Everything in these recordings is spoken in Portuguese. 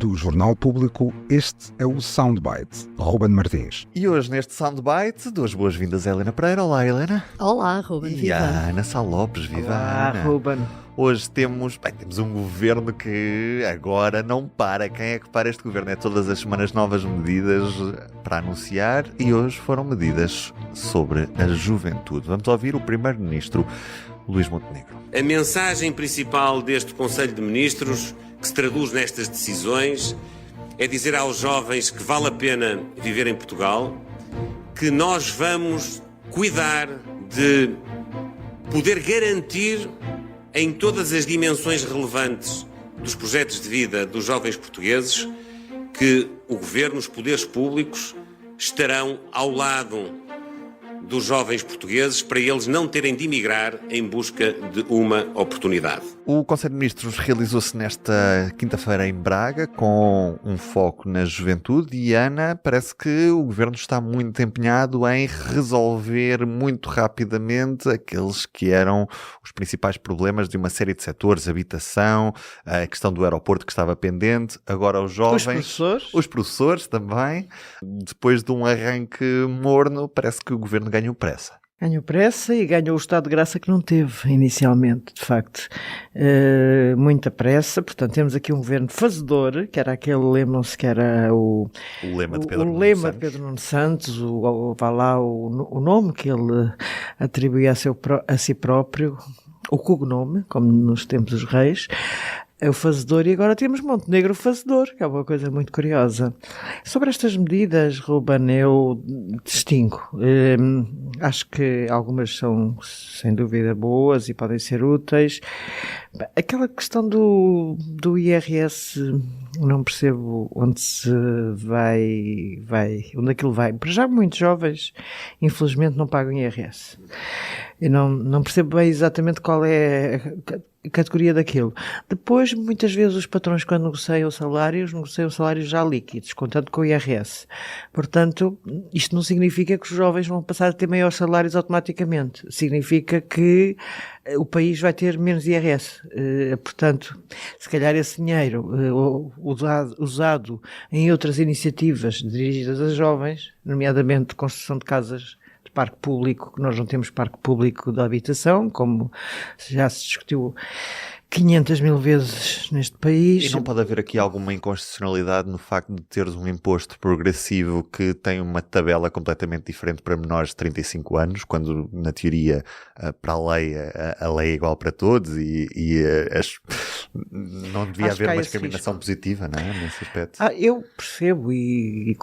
Do Jornal Público, este é o Soundbite, Ruben Martins. E hoje, neste Soundbite, dou as boas-vindas a Helena Pereira. Olá, Helena. Olá, Ruben. E Viva. a Ana Sá Lopes. Viva, Olá, Ana. Ruben. Hoje temos um governo que agora não para. Quem é que para este governo? É todas as semanas novas medidas para anunciar e hoje foram medidas sobre a juventude. Vamos ouvir o Primeiro-Ministro Luís Montenegro. A mensagem principal deste Conselho de Ministros, que se traduz nestas decisões, é dizer aos jovens que vale a pena viver em Portugal, que nós vamos cuidar de poder garantir em todas as dimensões relevantes dos projetos de vida dos jovens portugueses que o Governo, os poderes públicos, estarão ao lado dos jovens portugueses para eles não terem de emigrar em busca de uma oportunidade. O Conselho de Ministros realizou-se nesta quinta-feira em Braga com um foco na juventude e, Ana, parece que o Governo está muito empenhado em resolver muito rapidamente aqueles que eram os principais problemas de uma série de setores, habitação, a questão do aeroporto que estava pendente, agora os jovens... Os professores também. Depois de um arranque morno, parece que o Governo ganhou pressa. Ganhou pressa e ganhou o estado de graça que não teve inicialmente, de facto. Muita pressa, portanto temos aqui um governo fazedor, que era aquele, lembram-se que era o lema de Pedro Nuno Santos, o nome que ele atribuía a si próprio, o cognome, como nos tempos dos reis. É o fazedor, e agora temos Montenegro fazedor, que é uma coisa muito curiosa. Sobre estas medidas, Ruben, eu distingo. Acho que algumas são, sem dúvida, boas e podem ser úteis. Aquela questão do IRS, não percebo onde onde aquilo vai. Para já muitos jovens, infelizmente, não pagam IRS. Eu não percebo bem exatamente qual é a categoria daquilo. Depois, muitas vezes, os patrões, quando negociam salários já líquidos, contando com o IRS. Portanto, isto não significa que os jovens vão passar a ter maiores salários automaticamente. Significa que o país vai ter menos IRS. Portanto, se calhar esse dinheiro usado em outras iniciativas dirigidas a jovens, nomeadamente construção de casas de parque público, que nós não temos parque público de habitação, como já se discutiu 500 mil vezes neste país. E não pode haver aqui alguma inconstitucionalidade no facto de teres um imposto progressivo que tem uma tabela completamente diferente para menores de 35 anos, quando, na teoria, para a lei é igual para todos não devia haver uma discriminação positiva, não é, nesse aspecto? Eu percebo e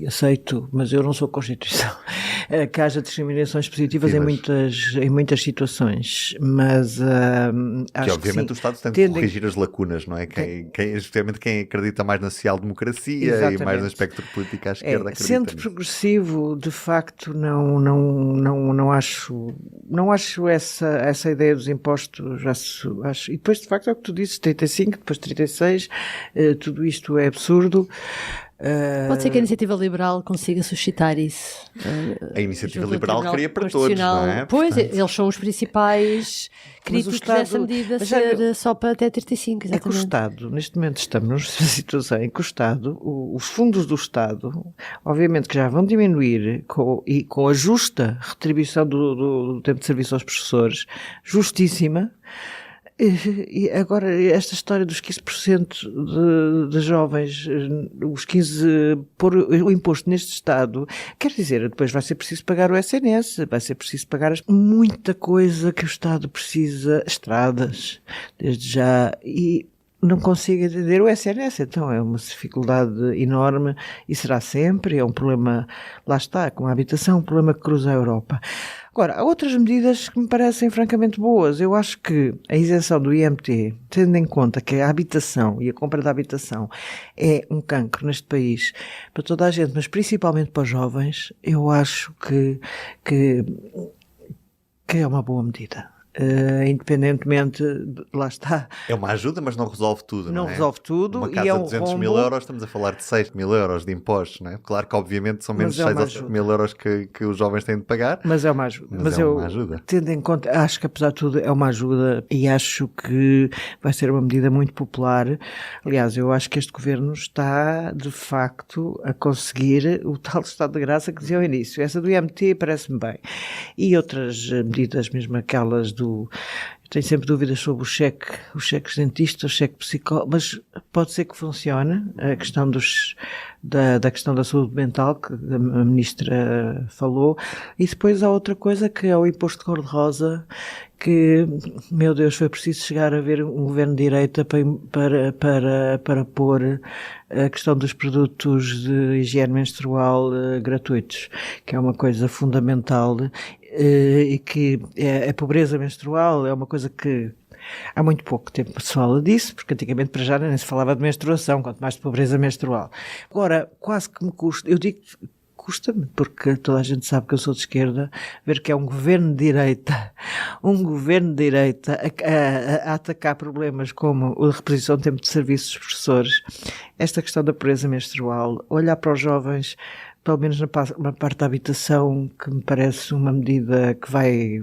aceito, mas eu não sou Constituição, que haja discriminações positivas em muitas situações, mas que obviamente o Estado tem de corrigir as lacunas, não é? Especialmente quem acredita mais na social-democracia. Exatamente. E mais no espectro político à esquerda acredita sendo nisso. Progressivo, de facto, não acho essa ideia dos impostos, acho. E depois, de facto, é o que tu dizes, 35, depois 36, tudo isto é absurdo. Pode ser que a Iniciativa Liberal consiga suscitar isso. A Iniciativa Liberal queria para todos, não é? Pois, eles são os principais críticos dessa medida ser só para até 35, exatamente. É que o Estado, neste momento estamos numa situação em que o Estado, os fundos do Estado, obviamente que já vão diminuir com a justa retribuição do tempo de serviço aos professores, justíssima. E agora, esta história dos 15% de jovens, os 15% pôr o imposto neste Estado, quer dizer, depois vai ser preciso pagar o SNS, vai ser preciso pagar muita coisa que o Estado precisa, estradas, desde já, e não consigo entender o SNS, então é uma dificuldade enorme e será sempre, é um problema, lá está, com a habitação, um problema que cruza a Europa. Agora, há outras medidas que me parecem francamente boas. Eu acho que a isenção do IMT, tendo em conta que a habitação e a compra da habitação é um cancro neste país para toda a gente, mas principalmente para os jovens, eu acho que é uma boa medida. independentemente, lá está. É uma ajuda, mas não resolve tudo, não é? Não resolve tudo. Uma casa e é de um 200 rombo, mil euros, estamos a falar de 6 mil euros de impostos, não é? Claro que obviamente são menos 6 ou 7 mil euros que os jovens têm de pagar. Mas é uma ajuda. Mas é uma ajuda. Tendo em conta, acho que apesar de tudo é uma ajuda e acho que vai ser uma medida muito popular. Aliás, eu acho que este governo está, de facto, a conseguir o tal estado de graça que dizia ao início. Essa do IMT parece-me bem. E outras medidas, mesmo aquelas do... Tenho sempre dúvidas sobre os cheques dentistas, o cheque psicólogo, mas pode ser que funcione. A questão da questão da saúde mental, que a ministra falou. E depois há outra coisa, que é o imposto de cor-de-rosa, que, meu Deus, foi preciso chegar a ver um governo de direita para pôr a questão dos produtos de higiene menstrual gratuitos, que é uma coisa fundamental, e que a pobreza menstrual é uma coisa que há muito pouco tempo se fala disso, porque antigamente para já nem se falava de menstruação, quanto mais de pobreza menstrual. Agora, quase que me custa, eu digo custa-me, porque toda a gente sabe que eu sou de esquerda, ver que é um governo de direita a atacar problemas como a reposição do tempo de serviço dos professores, esta questão da pobreza menstrual, olhar para os jovens, pelo menos na parte da habitação, que me parece uma medida que vai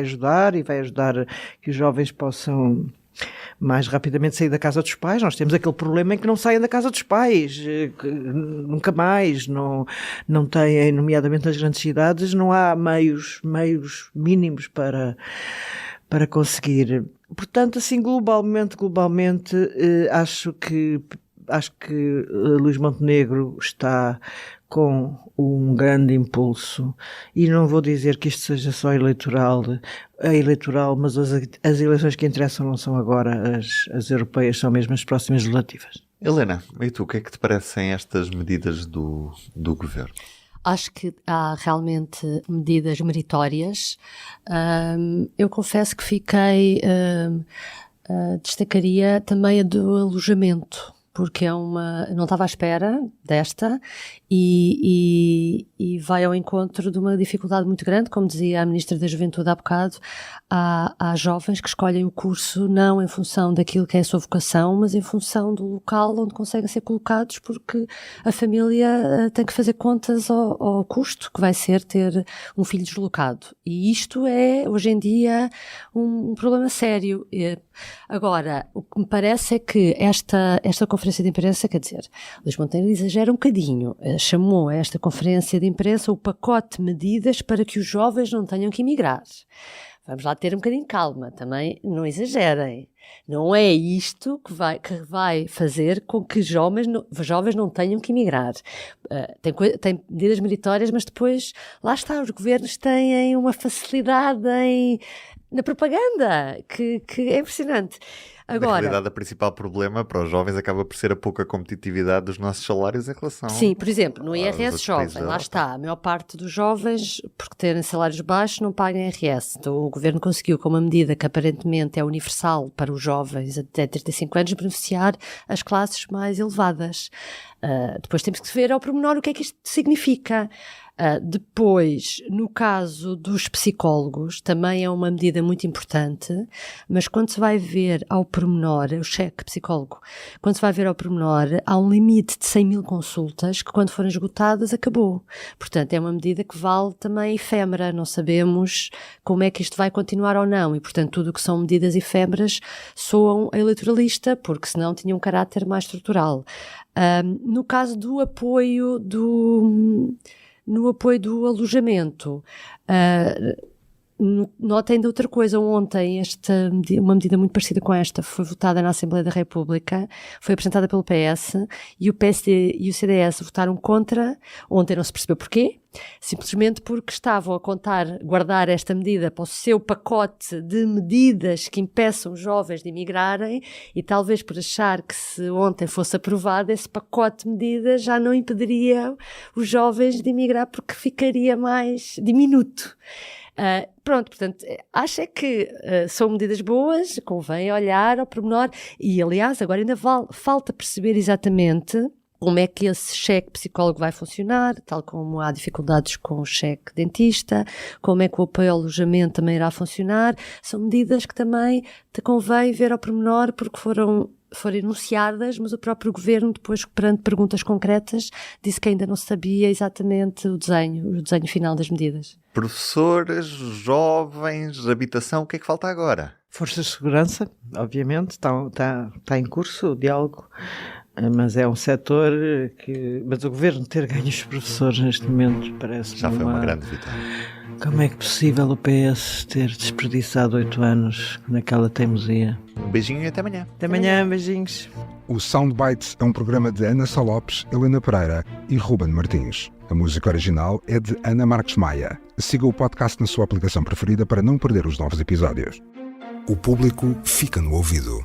ajudar, e vai ajudar que os jovens possam mais rapidamente sair da casa dos pais. Nós temos aquele problema em que não saem da casa dos pais, que nunca mais, não têm, nomeadamente nas grandes cidades, não há meios mínimos para conseguir. Portanto, assim, globalmente, acho que Luís Montenegro está com um grande impulso, e não vou dizer que isto seja só eleitoral, mas as eleições que interessam não são agora as europeias, são mesmo as próximas legislativas. Helena, e tu, o que é que te parecem estas medidas do governo? Acho que há realmente medidas meritórias. Eu confesso que destacaria também a do alojamento, porque não estava à espera desta e vai ao encontro de uma dificuldade muito grande, como dizia a Ministra da Juventude há bocado. Há jovens que escolhem o curso não em função daquilo que é a sua vocação, mas em função do local onde conseguem ser colocados, porque a família tem que fazer contas ao custo que vai ser ter um filho deslocado. E isto é, hoje em dia, um problema sério. Agora, o que me parece é que esta conferência de imprensa, quer dizer, Luís Montenegro exagera um bocadinho, chamou a esta conferência de imprensa o pacote de medidas para que os jovens não tenham que emigrar. Vamos lá ter um bocadinho de calma, também não exagerem. Não é isto que vai fazer com que os jovens não tenham que emigrar. Tem medidas meritórias, mas depois, lá está, os governos têm uma facilidade na propaganda que é impressionante. Agora, na realidade, o principal problema para os jovens acaba por ser a pouca competitividade dos nossos salários em relação... Sim, por exemplo, no IRS jovem, lá está, a maior parte dos jovens, por terem salários baixos, não pagam IRS. Então o governo conseguiu, com uma medida que aparentemente é universal para os jovens até 35 anos, beneficiar as classes mais elevadas. Depois temos que ver ao pormenor o que é que isto significa. Depois, no caso dos psicólogos, também é uma medida muito importante, mas quando se vai ver ao pormenor, o cheque psicólogo, quando se vai ver ao pormenor, há um limite de 100 mil consultas que, quando forem esgotadas, acabou. Portanto, é uma medida que vale também efêmera, não sabemos como é que isto vai continuar ou não, e portanto tudo o que são medidas efêmeras soam eleitoralista, porque senão tinham um caráter mais estrutural. No caso do apoio no apoio do alojamento, nota ainda outra coisa. Ontem uma medida muito parecida com esta foi votada na Assembleia da República, foi apresentada pelo PS, e o PSD e o CDS votaram contra. Ontem não se percebeu porquê, simplesmente porque estavam a guardar esta medida para o seu pacote de medidas que impeçam os jovens de emigrarem, e talvez por achar que, se ontem fosse aprovado, esse pacote de medidas já não impediria os jovens de emigrar, porque ficaria mais diminuto. Pronto, portanto, acho que são medidas boas, convém olhar ao pormenor, e aliás agora ainda falta perceber exatamente como é que esse cheque psicólogo vai funcionar, tal como há dificuldades com o cheque dentista, como é que o apoio ao alojamento também irá funcionar. São medidas que também te convém ver ao pormenor, porque foram enunciadas, mas o próprio governo, depois, perante perguntas concretas, disse que ainda não sabia exatamente o desenho final das medidas. Professores, jovens, habitação, o que é que falta agora? Forças de segurança, obviamente, está em curso o diálogo, mas é um setor que... Mas o governo ter ganho os professores neste momento parece-me Já foi uma grande vitória. Como é que é possível o PS ter desperdiçado 8 anos naquela teimosia? Um beijinho e até amanhã. Até amanhã, beijinhos. O Soundbites é um programa de Ana Sá Lopes, Helena Pereira e Ruben Martins. A música original é de Ana Marques Maia. Siga o podcast na sua aplicação preferida para não perder os novos episódios. O público fica no ouvido.